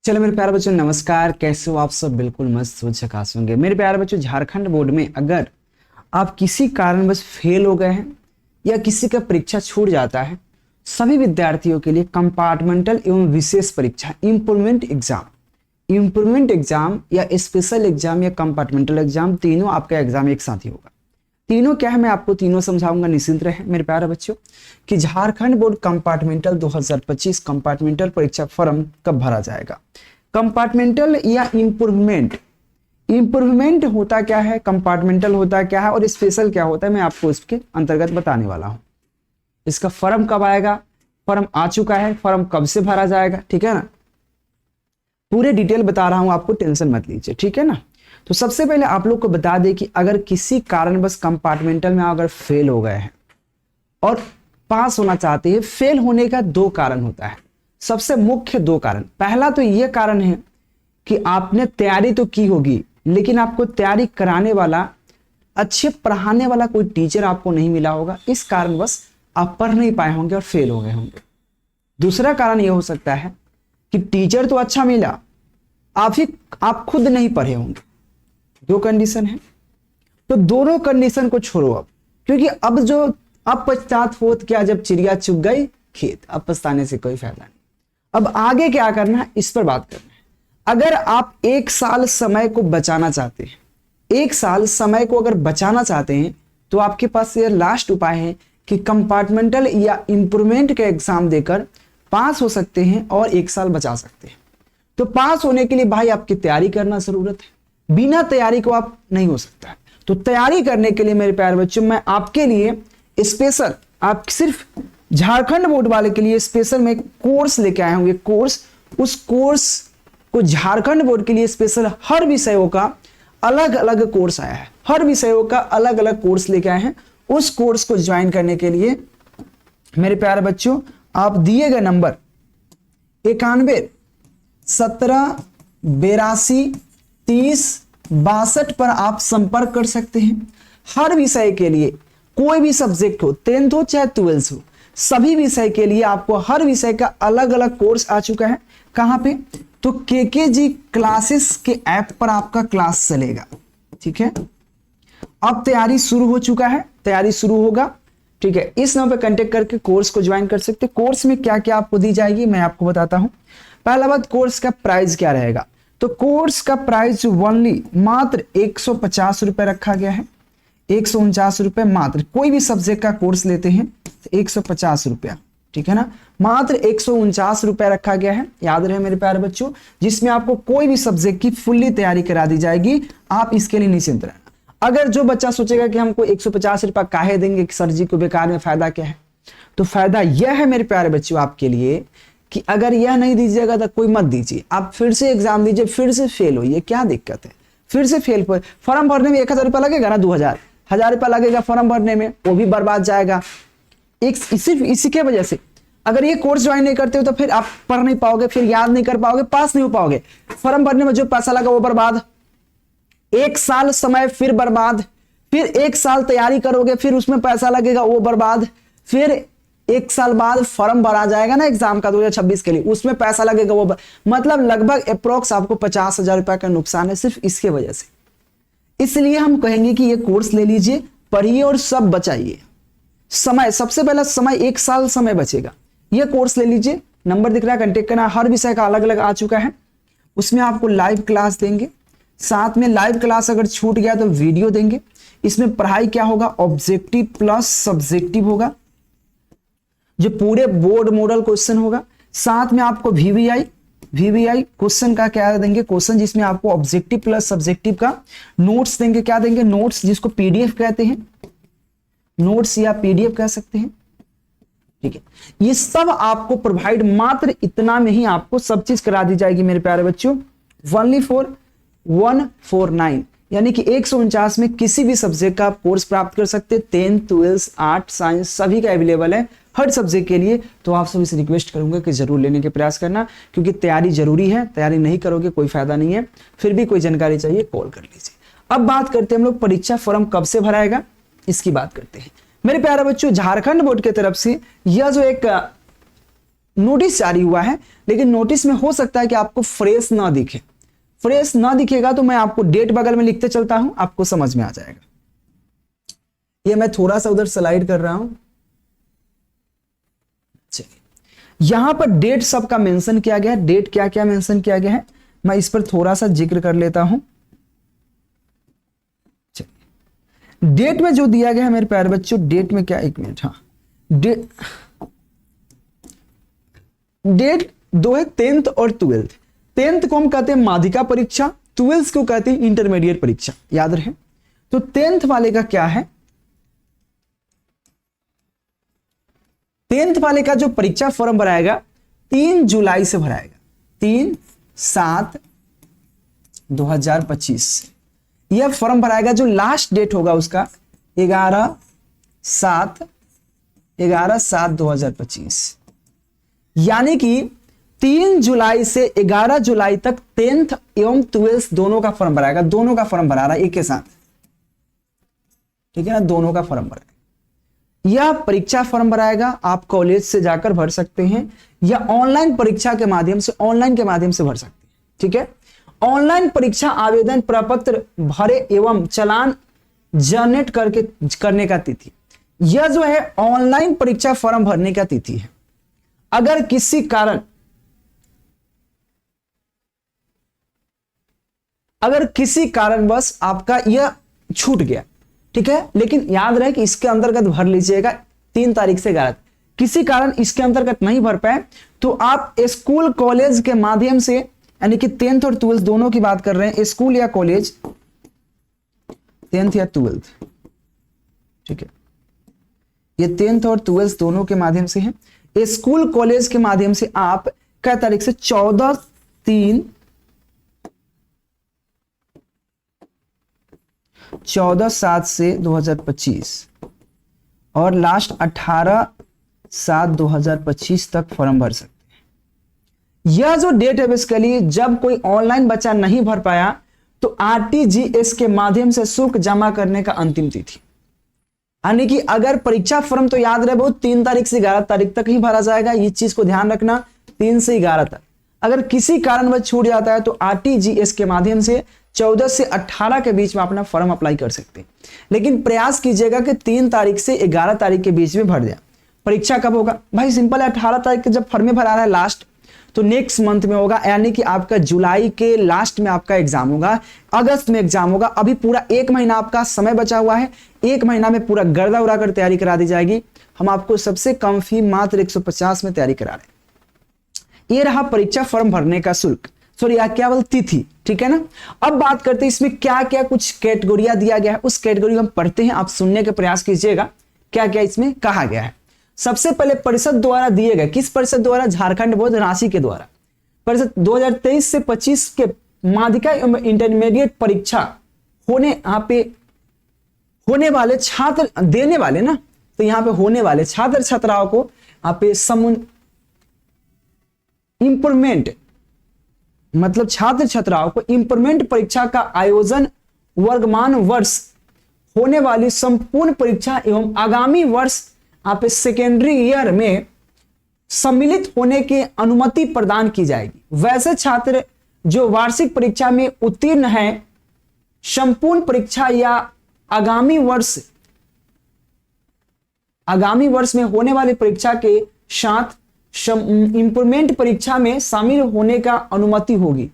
चलो मेरे प्यारे बच्चों, नमस्कार। कैसे हो आप सब? बिल्कुल मस्त हो, झकास होंगे। मेरे प्यारे बच्चों, झारखंड बोर्ड में अगर आप किसी कारणवश फेल हो गए हैं या किसी का परीक्षा छूट जाता है, सभी विद्यार्थियों के लिए कंपार्टमेंटल एवं विशेष परीक्षा इम्प्रूवमेंट एग्जाम या स्पेशल एग्जाम या कंपार्टमेंटल एग्जाम, तीनों आपका एग्जाम एक साथ ही होगा। तीनों क्या है, मैं आपको तीनों समझाऊंगा। निश्चिंत रहे मेरे प्यारे बच्चों कि झारखंड बोर्ड कंपार्टमेंटल 2025 कंपार्टमेंटल परीक्षा फॉर्म कब भरा जाएगा। कंपार्टमेंटल या इम्प्रूवमेंट होता क्या है, कंपार्टमेंटल होता क्या है और स्पेशल क्या होता है, मैं आपको इसके अंतर्गत बताने वाला हूं। इसका फॉर्म कब आएगा, फॉर्म आ चुका है, फॉर्म कब से भरा जाएगा, ठीक है ना। पूरे डिटेल बता रहा हूं आपको, टेंशन मत लीजिए, ठीक है ना। तो सबसे पहले आप लोग को बता दें कि अगर किसी कारणवश कंपार्टमेंटल में अगर फेल हो गए हैं और पास होना चाहते हैं, फेल होने का दो कारण होता है, सबसे मुख्य दो कारण। पहला तो यह कारण है कि आपने तैयारी तो की होगी लेकिन आपको तैयारी कराने वाला, अच्छे पढ़ाने वाला कोई टीचर आपको नहीं मिला होगा, इस कारणवश आप पढ़ नहीं पाए होंगे और फेल हो गए होंगे। दूसरा कारण यह हो सकता है कि टीचर तो अच्छा मिला, आप खुद नहीं पढ़े होंगे। दो कंडीशन है। तो दोनों कंडीशन को छोड़ो अब, क्योंकि अब पश्चात होत क्या, जब चिड़िया चुग गई खेत, अब पछताने से कोई फायदा नहीं। अब आगे क्या करना है, इस पर बात करना है। अगर आप एक साल समय को बचाना चाहते हैं, एक साल समय को अगर बचाना चाहते हैं, तो आपके पास ये लास्ट उपाय है कि कंपार्टमेंटल या इंप्रूवमेंट के एग्जाम देकर पास हो सकते हैं और एक साल बचा सकते हैं। तो पास होने के लिए भाई आपकी तैयारी करना जरूरत है, बिना तैयारी को आप नहीं हो सकता। तो तैयारी करने के लिए मेरे प्यारे बच्चों, मैं आपके लिए स्पेशल, आप सिर्फ झारखंड बोर्ड वाले के लिए स्पेशल में कोर्स लेके आए होंगे। उस कोर्स को झारखंड बोर्ड के लिए स्पेशल हर विषयों का अलग अलग कोर्स आया है, हर विषयों का अलग अलग कोर्स लेके आए हैं। उस कोर्स को ज्वाइन करने के लिए मेरे प्यारे बच्चों, आप दिए गए नंबर 91 17 82 30 62 पर आप संपर्क कर सकते हैं। हर विषय के लिए, कोई भी सब्जेक्ट हो, 10th हो चाहे 12th हो, सभी विषय के लिए आपको हर विषय का अलग अलग कोर्स आ चुका है। कहां पे? तो केकेजी क्लासेस के ऐप पर आपका क्लास चलेगा, ठीक है। अब तैयारी शुरू हो चुका है, तैयारी शुरू होगा, ठीक है। इस नंबर पर कांटेक्ट करके कोर्स को ज्वाइन कर सकते हैं। कोर्स में क्या क्या आपको दी जाएगी मैं आपको बताता हूं। पहला बात, कोर्स का प्राइस क्या रहेगा। तो कोर्स का प्राइस ओनली मात्र 150 रुपए रखा गया है, 149 रुपए मात्र। कोई भी सब्जेक्ट का कोर्स लेते हैं तो 150 रुपया, ठीक है ना, मात्र 149 रुपए रखा गया है। याद रहे मेरे प्यारे बच्चों, जिसमें आपको कोई भी सब्जेक्ट की फुल्ली तैयारी करा दी जाएगी। आप इसके लिए निश्चिंत रहना। अगर जो बच्चा सोचेगा कि हमको 150 रुपया काहे देंगे कि सर जी को, बेकार में, फायदा क्या है, तो फायदा यह है मेरे प्यारे बच्चों आपके लिए कि अगर यह नहीं दीजिएगा तो कोई मत दीजिए, आप फिर से एग्जाम दीजिए, फिर से फेल होइए, क्या दिक्कत है। फिर से फेल पर फॉर्म भरने में 1000 रुपया लगेगा ना, 1000 रुपया लगेगा फॉर्म भरने में, वो भी बर्बाद जाएगा। सिर्फ इसी के वजह से अगर ये कोर्स ज्वाइन नहीं करते हो तो फिर आप पढ़ नहीं पाओगे, फिर याद नहीं कर पाओगे, पास नहीं हो पाओगे। फॉर्म भरने में जो पैसा लगा वो बर्बाद, एक साल समय फिर बर्बाद, फिर एक साल तैयारी करोगे फिर उसमें पैसा लगेगा वो बर्बाद, फिर एक साल बाद फॉर्म भरा जाएगा ना एग्जाम का 2026 के लिए, उसमें पैसा लगेगा वो मतलब लगभग अप्रोक्स आपको 50,000 रुपए का नुकसान है सिर्फ इसके वजह से। इसलिए हम कहेंगे कि ये कोर्स ले लीजिए, पढ़िए और सब बचाइए। समय, सबसे पहला समय, एक साल समय बचेगा। ये कोर्स ले लीजिए, नंबर दिख रहा है, कांटेक्ट करना। हर विषय का अलग अलग आ चुका है, उसमें आपको लाइव क्लास देंगे, साथ में लाइव क्लास अगर छूट गया तो वीडियो देंगे। इसमें पढ़ाई क्या होगा, ऑब्जेक्टिव प्लस सब्जेक्टिव होगा, जो पूरे बोर्ड मॉडल क्वेश्चन होगा। साथ में आपको वीवीआई क्वेश्चन का क्या देंगे, क्वेश्चन जिसमें आपको ऑब्जेक्टिव प्लस सब्जेक्टिव का नोट्स देंगे। क्या देंगे, नोट्स, जिसको पीडीएफ कहते हैं, नोट्स या पीडीएफ कह सकते हैं, ठीक है। ये सब आपको प्रोवाइड, मात्र इतना में ही आपको सब चीज करा दी जाएगी मेरे प्यारे बच्चों, ओनली फॉर 149, यानी कि 149 में किसी भी सब्जेक्ट का कोर्स प्राप्त कर सकते हैं। 10th 12th आर्ट साइंस सभी का अवेलेबल है हर सब्जेक्ट के लिए। तो आप सभी से रिक्वेस्ट करूंगा कि जरूर लेने के प्रयास करना, क्योंकि तैयारी जरूरी है, तैयारी नहीं करोगे कोई फायदा नहीं है। फिर भी कोई जानकारी चाहिए कॉल कर लीजिए। अब बात करते हैं हम लोग परीक्षा फॉर्म कब से भराएगा, इसकी बात करते हैं। मेरे प्यारे बच्चों, झारखंड बोर्ड की तरफ से यह जो एक नोटिस जारी हुआ है, लेकिन नोटिस में हो सकता है कि आपको फ्रेश ना दिखे। फ्रेश ना दिखेगा तो मैं आपको डेट बगल में लिखते चलता हूं, आपको समझ में आ जाएगा। ये मैं थोड़ा सा उधर स्लाइड कर रहा हूं। चलिए, यहां पर डेट सबका मेंशन किया गया है। डेट क्या क्या मेंशन किया गया है, मैं इस पर थोड़ा सा जिक्र कर लेता हूं। चलिए, डेट में जो दिया गया है मेरे प्यारे बच्चों, डेट में क्या, एक मिनट, हाँ, डेट दो है, 10th और 12th। 10th को हम कहते हैं माध्यिका परीक्षा, 12th को कहते हैं इंटरमीडिएट परीक्षा, याद रहे। तो 10th वाले का क्या है, 10th वाले का जो परीक्षा फॉर्म भराएगा 3 जुलाई से भराएगा, 3/7/2025 यह फॉर्म भराएगा। जो लास्ट डेट होगा उसका 11/7/2025, यानी कि 3 जुलाई से 11 जुलाई तक 10th एवं 12th दोनों का फॉर्म भराएगा। दोनों का फॉर्म भरा रहा है एक के साथ, ठीक है ना, दोनों का फॉर्म भराएगा। यह परीक्षा फॉर्म भराएगा, आप कॉलेज से जाकर भर सकते हैं या ऑनलाइन परीक्षा के माध्यम से, ऑनलाइन के माध्यम से भर सकते हैं, ठीक है। ऑनलाइन परीक्षा आवेदन प्रपत्र भरे एवं चालान जनरेट करने का तिथि, यह जो है ऑनलाइन परीक्षा फॉर्म भरने का तिथि है। अगर किसी कारणवश आपका यह छूट गया, ठीक है, लेकिन याद रहे कि इसके अंतर्गत भर लीजिएगा 3 तारीख से 11। किसी कारण इसके अंतर्गत नहीं भर पाए तो आप स्कूल कॉलेज के माध्यम से, यानी कि 10th और 12th दोनों की बात कर रहे हैं, स्कूल या कॉलेज, 10th या 12th, ठीक है, ये 10th और 12th दोनों के माध्यम से है। स्कूल कॉलेज के माध्यम से आप क्या तारीख से, 14/7/2025 और लास्ट 18/7/2025 तक फॉर्म भर सकते हैं। यह जो डेट है बेसिकली, जब कोई ऑनलाइन बच्चा नहीं भर पाया तो आरटीजीएस के माध्यम से शुल्क जमा करने का अंतिम तिथि, यानी कि अगर परीक्षा फॉर्म, तो याद रहे बहुत 3 तारीख से 11 तारीख तक ही भरा जाएगा, इस चीज को ध्यान रखना, 3 से 11 तक। अगर किसी कारणवश छूट जाता है तो आरटीजीएस के माध्यम से 14 से 18 के बीच में अपना फॉर्म अप्लाई कर सकते हैं, लेकिन प्रयास कीजिएगा कि 3 तारीख से 11 तारीख के बीच में भर दें। परीक्षा कब होगा भाई, सिंपल है, 18 तारीख के जब फॉर्म भरा रहा है लास्ट, तो नेक्स्ट मंथ में होगा, यानी कि आपका जुलाई के लास्ट में आपका एग्जाम होगा, अगस्त में एग्जाम होगा। अभी पूरा 1 महीना आपका समय बचा हुआ है, 1 महीना में पूरा गर्दा उड़ाकर तैयारी करा दी जाएगी। हम आपको सबसे कम फी मात्र 150 में तैयारी करा रहे हैं। ये रहा परीक्षा फॉर्म भरने का शुल्क, सॉरी क्या बोल, तिथि, ठीक है ना। अब बात करते हैं इसमें क्या क्या कुछ कैटेगोरियां दिया गया है, उस कैटेगरी हम पढ़ते हैं, आप सुनने का प्रयास कीजिएगा क्या क्या इसमें कहा गया है। सबसे पहले परिषद द्वारा दिए गए, किस परिषद द्वारा, झारखंड बोर्ड रांची के द्वारा, परिषद 2023 से 25 के माध्यिका एवं इंटरमीडिएट परीक्षा होने वाले छात्र, देने वाले ना, तो यहाँ पे होने वाले छात्र छात्राओं को यहाँ पे इंप्रूवमेंट, मतलब छात्र छात्राओं को इंप्रूवमेंट परीक्षा का आयोजन वर्तमान वर्ष होने वाली संपूर्ण परीक्षा एवं आगामी वर्ष आप सेकेंडरी ईयर में सम्मिलित होने की अनुमति प्रदान की जाएगी। वैसे छात्र जो वार्षिक परीक्षा में उत्तीर्ण हैं, संपूर्ण परीक्षा या आगामी वर्ष में होने वाली परीक्षा के साथ इंप्रूवमेंट परीक्षा में शामिल होने का अनुमति होगी।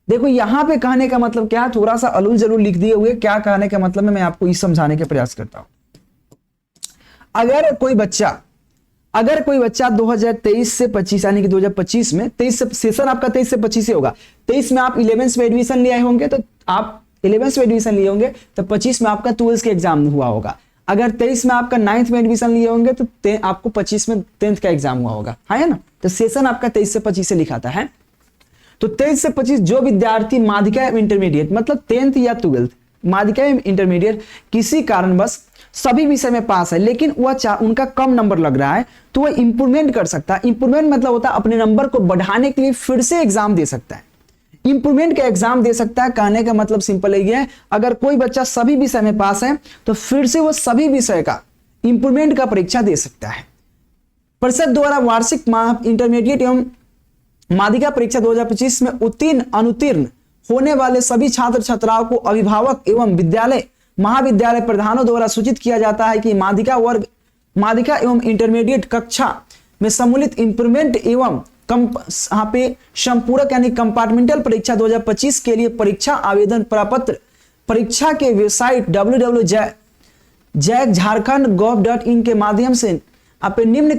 देखो यहां पे कहने का मतलब क्या है, थोड़ा सा अलूल जरूर लिख दिए हुए, क्या कहने का मतलब है मैं आपको ये समझाने का प्रयास करता हूं। अगर कोई बच्चा 2023 से 25, यानी कि 2025 में 23 से सेशन आपका 23 से 25 से होगा, 23 में आप 11th में एडमिशन लिए होंगे तो आप 11th में एडमिशन लिए होंगे तो 25 में आपका 12th के एग्जाम हुआ होगा। अगर 23 में आपका 9th में एडमिशन लिए होंगे तो आपको 25 में 10th का एग्जाम हुआ होगा, है ना। तो सेशन आपका 23 से 25 से लिखा था, है। तो 23 से 25 जो विद्यार्थी माध्यिका इंटरमीडिएट, मतलब 10th या 12th, माध्यिका इंटरमीडिएट किसी कारणवश सभी विषय में पास है, लेकिन वह उनका कम नंबर लग रहा है तो वह इंप्रूवमेंट कर सकता है। इंप्रूवमेंट मतलब होता है अपने नंबर को बढ़ाने के लिए फिर से एग्जाम दे सकता है, इंप्रूवमेंट का एग्जाम दे सकता है। कहने का मतलब सिंपल है, अगर कोई बच्चा सभी विषय में पास है तो फिर से वो सभी विषय का इंप्रूवमेंट का परीक्षा दे सकता है। परिषद द्वारा वार्षिक इंटरमीडिएट एवं माध्यमिक परीक्षा 2025 में उत्तीर्ण अनुत्तीर्ण होने वाले सभी छात्र छात्राओं को अभिभावक एवं विद्यालय महाविद्यालय प्रधानों द्वारा सूचित किया जाता है कि माध्यमिक एवं इंटरमीडिएट कक्षा में सम्मिलित इंप्रूवमेंट एवं यहाँ पे संपूरक यानी कंपार्टमेंटल परीक्षा 2025 के लिए परीक्षा आवेदन प्रपत्र परीक्षा के वेबसाइट www.jaiczharkhand.gov.in के माध्यम से आप निम्न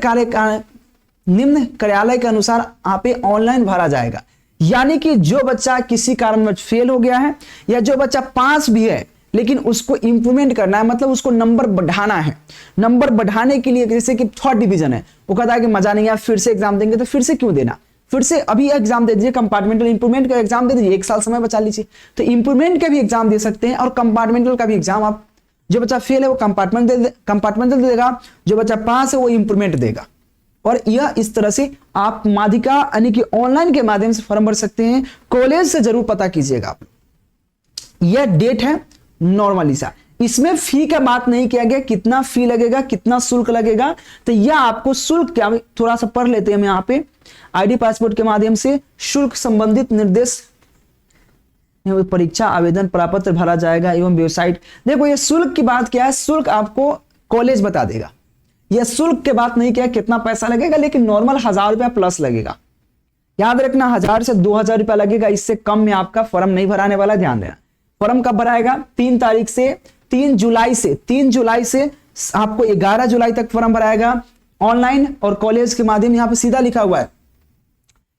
कार्यालय के अनुसार आप ऑनलाइन भरा जाएगा। यानी कि जो बच्चा किसी कारणवश फेल हो गया है या जो बच्चा पास भी है लेकिन उसको इंप्रूवमेंट करना है, मतलब उसको नंबर बढ़ाना है, नंबर बढ़ाने के लिए जैसे कि 3rd डिवीजन है, वो कहता है कि मजा नहीं आया फिर से एग्जाम देंगे, तो फिर से क्यों देना, फिर से अभी एग्जाम दे दीजिए, कंपार्टमेंटल इंप्रूवमेंट का एग्जाम दे दीजिए, 1 साल समय बचा लीजिए। तो इंप्रूवमेंट का भी एग्जाम दे सकते हैं और कंपार्टमेंटल का भी एग्जाम आप, जो बच्चा फेल है वो कंपार्टमेंटल देगा, जो बच्चा पास है वो इंप्रूवमेंट देगा। और यह इस तरह से आप माध्यिका यानी कि ऑनलाइन के माध्यम से फॉर्म भर सकते हैं। कॉलेज से जरूर पता कीजिएगा आप। यह डेट है नॉर्मली सा, इसमें फी का बात नहीं किया गया, कितना फी लगेगा, कितना शुल्क लगेगा, तो यह आपको शुल्क क्या थोड़ा सा पढ़ लेते हैं हम यहाँ पे। आईडी पासपोर्ट के माध्यम से शुल्क संबंधित निर्देश परीक्षा आवेदन प्रपत्र भरा जाएगा एवं वेबसाइट। देखो ये शुल्क की बात क्या है, शुल्क आपको कॉलेज बता देगा। यह शुल्क के बात नहीं किया कितना पैसा लगेगा, लेकिन नॉर्मल 1000 रुपया प्लस लगेगा। याद रखना 1000 से 2000 रुपया लगेगा, इससे कम में आपका फॉर्म नहीं भराने वाला, ध्यान देना। फॉर्म कब भराएगा, 3 जुलाई से आपको 11 जुलाई तक फॉर्म भराएगा ऑनलाइन और कॉलेज के माध्यम। यहाँ पे सीधा लिखा हुआ है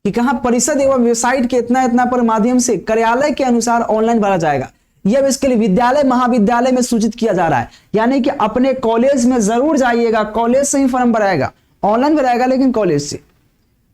कि कहां, परिषद एवं वेबसाइट के इतना पर माध्यम से कार्यालय के अनुसार ऑनलाइन भरा जाएगा। यह इसके लिए विद्यालय महाविद्यालय में सूचित किया जा रहा है, यानी कि अपने कॉलेज में जरूर जाइएगा, कॉलेज से ही फॉर्म भराएगा, ऑनलाइन भराएगा लेकिन कॉलेज से।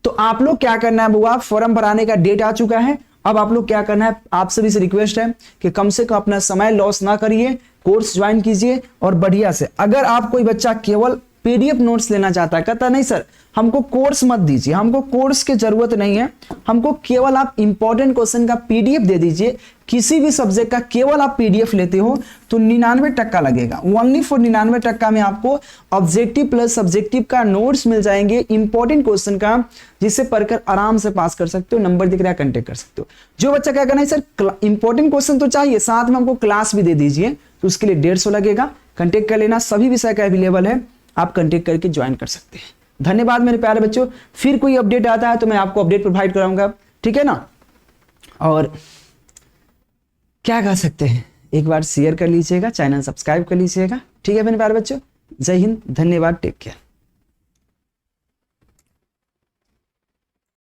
तो आप लोग क्या करना है बुआ, फॉर्म भराने का डेट आ चुका है, अब आप लोग क्या करना है, आप सभी से रिक्वेस्ट है कि कम से कम अपना समय लॉस ना करिए, कोर्स ज्वाइन कीजिए और बढ़िया से। अगर आप कोई बच्चा केवल पीडीएफ नोट्स लेना चाहता है, कहता नहीं सर हमको कोर्स मत दीजिए, हमको कोर्स की जरूरत नहीं है, हमको केवल आप इंपॉर्टेंट क्वेश्चन का पीडीएफ दे दीजिए, किसी भी सब्जेक्ट का केवल आप पीडीएफ लेते हो तो 99% लगेगा। ओनली फॉर 99% में आपको ऑब्जेक्टिव प्लस सब्जेक्टिव का नोट्स मिल जाएंगे इंपॉर्टेंट क्वेश्चन का, जिससे पढ़कर आराम से पास कर सकते हो, नंबर दिख रहा है कांटेक्ट कर सकते हो। जो बच्चा क्या करना है सर इंपॉर्टेंट क्वेश्चन तो चाहिए, साथ में हमको क्लास भी दे दीजिए, तो उसके लिए 150 लगेगा। कांटेक्ट कर लेना, सभी विषय का अवेलेबल है, आप कांटेक्ट करके ज्वाइन कर सकते हैं। धन्यवाद मेरे प्यारे बच्चों, फिर कोई अपडेट आता है तो मैं आपको अपडेट प्रोवाइड कराऊंगा, ठीक है ना। और क्या कह सकते हैं, एक बार शेयर कर लीजिएगा, चैनल सब्सक्राइब कर लीजिएगा, ठीक है मेरे प्यारे बच्चों। जय हिंद, धन्यवाद, टेक केयर।